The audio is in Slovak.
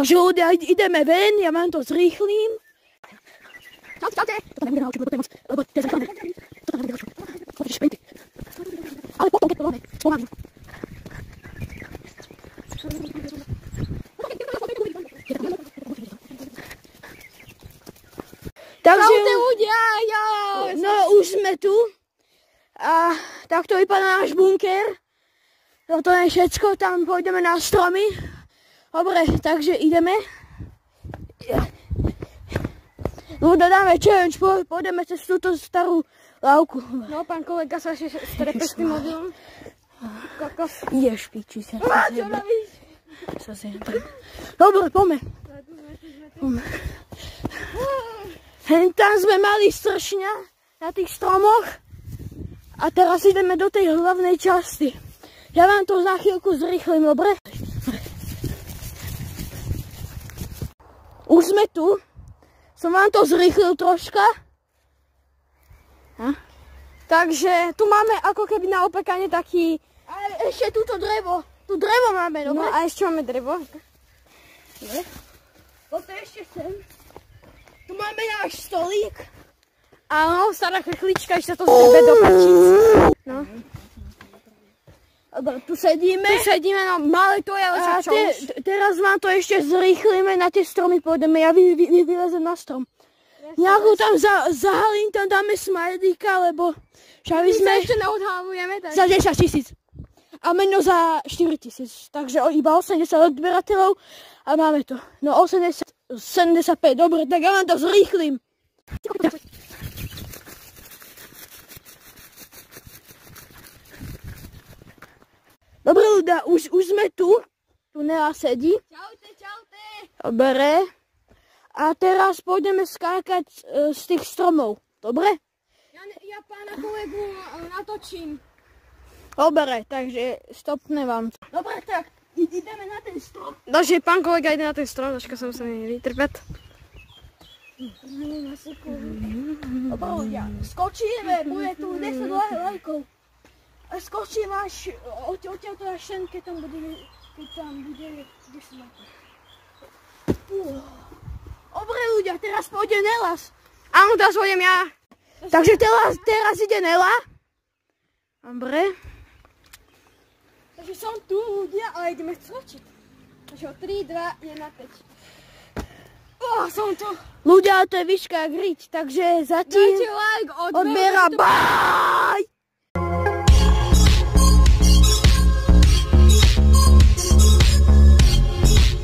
Takže ľudia, ideme ven, ja vám to zrýchlim. Čaute. Toto nebude naučiť, lebo to je moc, lebo to je základe. Toto nebude naučiť. Chodíš špejty. Ale potom, keď to máme, pomážu. Takže, čaute ľudia, no už sme tu. A takto vypadá náš bunker. Toto je všetko, tam pôjdeme na stromy. Dobre, takže ideme. Ľudia, dáme challenge, pôjdeme cez túto starú lávku. No, pán kolega sa ešte strepe s tým mobilom. Kokos. Ideš, piči sa. Čo robíš? Dobre, poďme. Tam sme mali stršňa na tých stromoch. A teraz ideme do tej hlavnej časti. Ja vám to za chvíľku zrýchlim, dobre? Už sme tu. Som vám to zrýchlil troška. Takže tu máme ako keby na opekanie taký... Ale ešte túto drevo. Tu drevo máme, dobre? No a ešte máme drevo. Toto ešte sem. Tu máme náš stolík. Áno, stará chechlička, ešte to strebe do pačíc. No. Dobre, tu sedíme. No malé to je, ale sa čo už. Teraz vám to ešte zrýchlime, na tie stromy pôjdeme, ja vylezem na strom. Nejakú tam zahalím, tam dáme smajlíka, lebo my sa ešte neodhalujeme. Za 10 000. A meno za 4 000. Takže iba 80 odberateľov a máme to. No 75, dobre, tak ja vám to zrýchlim. Dobre ľudia, už sme tu. Tu Nela sedí. Čaute. Dobre. A teraz pôjdeme skákať z tých stromov. Dobre? Ja pána kolegu natočím. Dobre, takže stopne vám to. Dobre, tak ideme na ten strom. Takže pán kolega ide na ten strom, troška sa musíme vytrpať. Dobre ľudia, skočíme, bude tu 10 lajkov. Skočím až odtiaľto až sem, keď tam bude 10 lajkov. Dobre ľudia, teraz pôjde Nelas. Áno, teraz pôjdem ja. Takže teraz ide Nela. Dobre. Takže som tu ľudia, ale ideme skočiť. Takže 3, 2, 1, 5. Som tu. Ľudia, to je výška jak riť, takže zatím dajte like, odbera. Bye!